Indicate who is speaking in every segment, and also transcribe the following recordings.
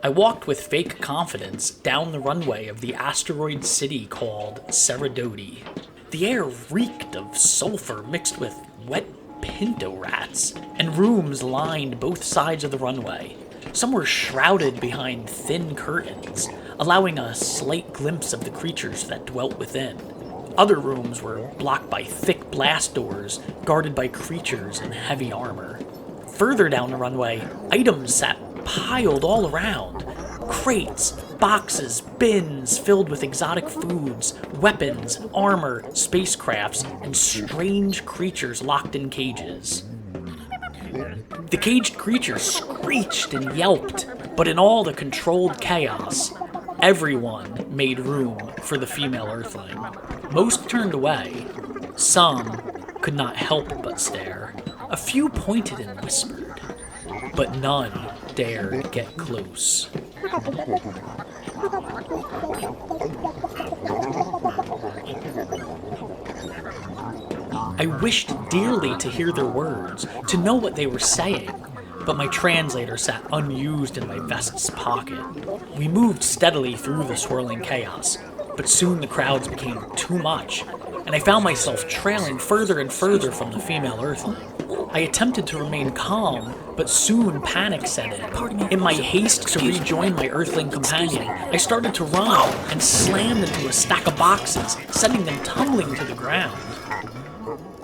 Speaker 1: I walked with fake confidence down the runway of the asteroid city called Doti. The air reeked of sulfur mixed with wet pinto rats, and rooms lined both sides of the runway. Some were shrouded behind thin curtains, allowing a slight glimpse of the creatures that dwelt within. Other rooms were blocked by thick blast doors, guarded by creatures in heavy armor. Further down the runway, items sat piled all around. Crates, boxes, bins filled with exotic foods, weapons, armor, spacecrafts, and strange creatures locked in cages. The caged creatures screeched and yelped, but in all the controlled chaos, everyone made room for the female Earthling. Most turned away. Some could not help but stare. A few pointed and whispered, but none dared get close. I wished dearly to hear their words, to know what they were saying, but my translator sat unused in my vest's pocket. We moved steadily through the swirling chaos, but soon the crowds became too much, and I found myself trailing further and further from the female Earthling. I attempted to remain calm, but soon panic set in. In my haste to rejoin my Earthling companion, I started to run and slammed into a stack of boxes, sending them tumbling to the ground.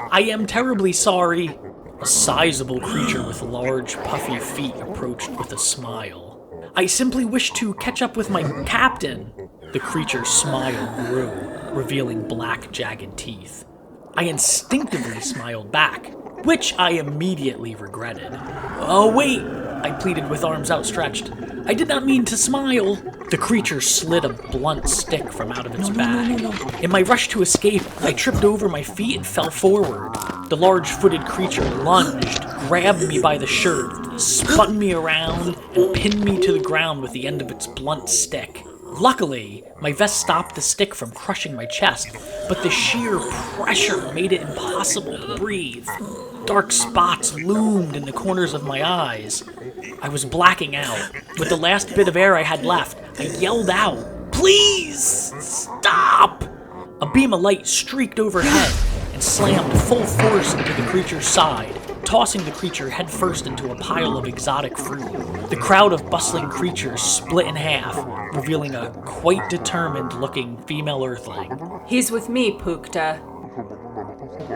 Speaker 1: I am terribly sorry. A sizable creature with large, puffy feet approached with a smile. I simply wish to catch up with my captain. The creature's smile grew, revealing black, jagged teeth. I instinctively smiled back, which I immediately regretted. "Oh, wait," I pleaded with arms outstretched. "I did not mean to smile." The creature slid a blunt stick from out of its bag. In my rush to escape, I tripped over my feet and fell forward. The large-footed creature lunged, grabbed me by the shirt, spun me around, and pinned me to the ground with the end of its blunt stick. Luckily, my vest stopped the stick from crushing my chest, but the sheer pressure made it impossible to breathe. Dark spots loomed in the corners of my eyes. I was blacking out. With the last bit of air I had left, I yelled out, "Please, stop!" A beam of light streaked overhead and slammed full force into the creature's side, tossing the creature headfirst into a pile of exotic fruit. The crowd of bustling creatures split in half, revealing a quite determined-looking female Earthling.
Speaker 2: "He's with me, Pukta."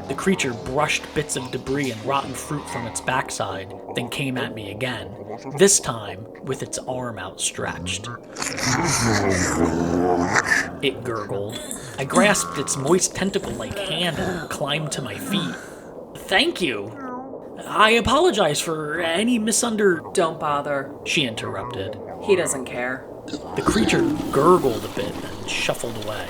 Speaker 1: The creature brushed bits of debris and rotten fruit from its backside, then came at me again, this time with its arm outstretched. It gurgled. I grasped its moist tentacle-like hand and climbed to my feet. "Thank you. I apologize for any
Speaker 2: Don't bother,"
Speaker 1: she interrupted.
Speaker 2: "He doesn't care."
Speaker 1: The creature gurgled a bit and shuffled away.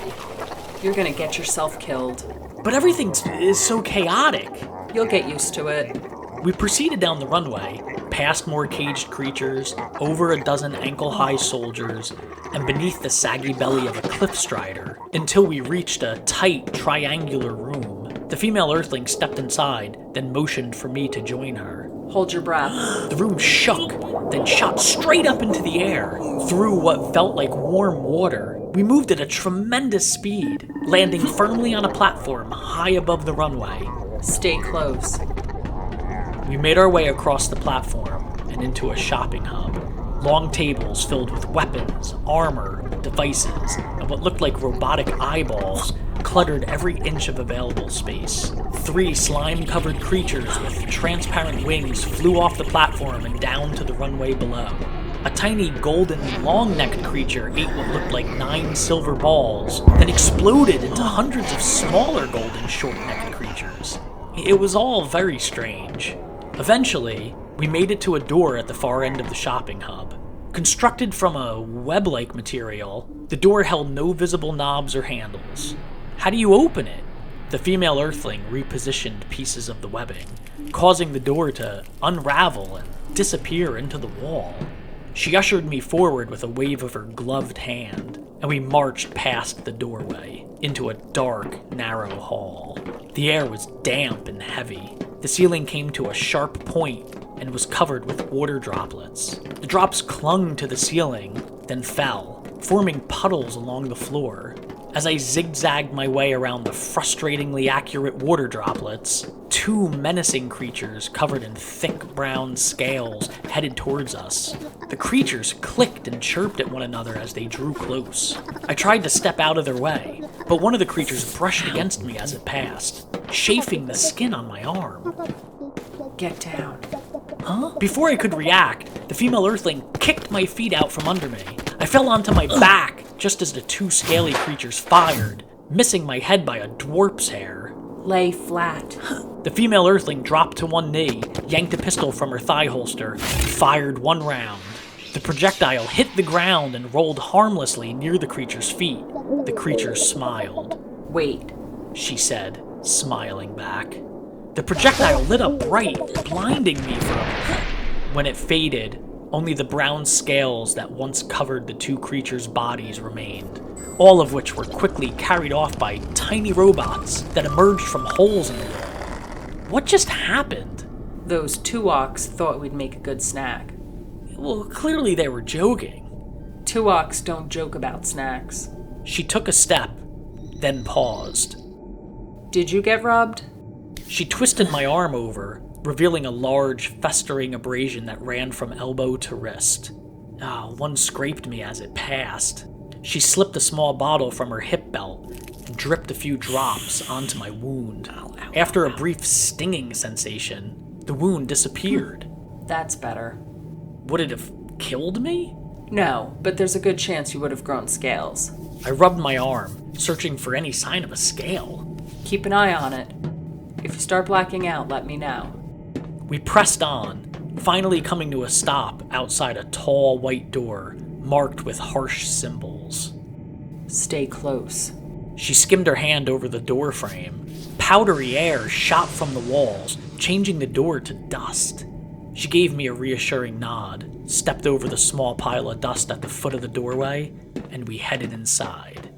Speaker 2: "You're gonna get yourself killed."
Speaker 1: "But everything is so chaotic."
Speaker 2: "You'll get used to it."
Speaker 1: We proceeded down the runway, past more caged creatures, over a dozen ankle-high soldiers, and beneath the saggy belly of a cliff strider, until we reached a tight, triangular room. The female Earthling stepped inside, then motioned for me to join her.
Speaker 2: "Hold your breath."
Speaker 1: The room shook, then shot straight up into the air, through what felt like warm water. We moved at a tremendous speed, landing firmly on a platform high above the runway.
Speaker 2: "Stay close."
Speaker 1: We made our way across the platform and into a shopping hub. Long tables filled with weapons, armor, devices, and what looked like robotic eyeballs cluttered every inch of available space. 3 slime-covered creatures with transparent wings flew off the platform and down to the runway below. A tiny golden long-necked creature ate what looked like 9 silver balls, then exploded into hundreds of smaller golden short-necked creatures. It was all very strange. Eventually, we made it to a door at the far end of the shopping hub. Constructed from a web-like material, the door held no visible knobs or handles. How do you open it? The female Earthling repositioned pieces of the webbing, causing the door to unravel and disappear into the wall. She ushered me forward with a wave of her gloved hand, and we marched past the doorway into a dark, narrow hall. The air was damp and heavy. The ceiling came to a sharp point, and was covered with water droplets. The drops clung to the ceiling, then fell, forming puddles along the floor. As I zigzagged my way around the frustratingly accurate water droplets, two menacing creatures covered in thick brown scales headed towards us. The creatures clicked and chirped at one another as they drew close. I tried to step out of their way, but one of the creatures brushed against me as it passed, chafing the skin on my arm.
Speaker 2: Get down.
Speaker 1: Huh? Before I could react, the female Earthling kicked my feet out from under me. I fell onto my back just as the two scaly creatures fired, missing my head by a dwarf's hair.
Speaker 2: Lay flat.
Speaker 1: The female Earthling dropped to one knee, yanked a pistol from her thigh holster, and fired one round. The projectile hit the ground and rolled harmlessly near the creature's feet. The creature smiled.
Speaker 2: Wait.
Speaker 1: She said, smiling back. The projectile lit up bright, blinding me for a moment. When it faded, only the brown scales that once covered the two creatures' bodies remained, all of which were quickly carried off by tiny robots that emerged from holes in the wall. What just happened?
Speaker 2: Those Tuoks thought we'd make a good snack.
Speaker 1: Well, clearly they were joking.
Speaker 2: Tuoks don't joke about snacks.
Speaker 1: She took a step, then paused.
Speaker 2: Did you get robbed?
Speaker 1: She twisted my arm over, revealing a large, festering abrasion that ran from elbow to wrist. One scraped me as it passed. She slipped a small bottle from her hip belt and dripped a few drops onto my wound. After a brief stinging sensation, the wound disappeared.
Speaker 2: That's better.
Speaker 1: Would it have killed me?
Speaker 2: No, but there's a good chance you would have grown scales.
Speaker 1: I rubbed my arm, searching for any sign of a scale.
Speaker 2: Keep an eye on it. If you start blacking out, let me know.
Speaker 1: We pressed on, finally coming to a stop outside a tall white door marked with harsh symbols.
Speaker 2: Stay close.
Speaker 1: She skimmed her hand over the door frame. Powdery air shot from the walls, changing the door to dust. She gave me a reassuring nod, stepped over the small pile of dust at the foot of the doorway, and we headed inside.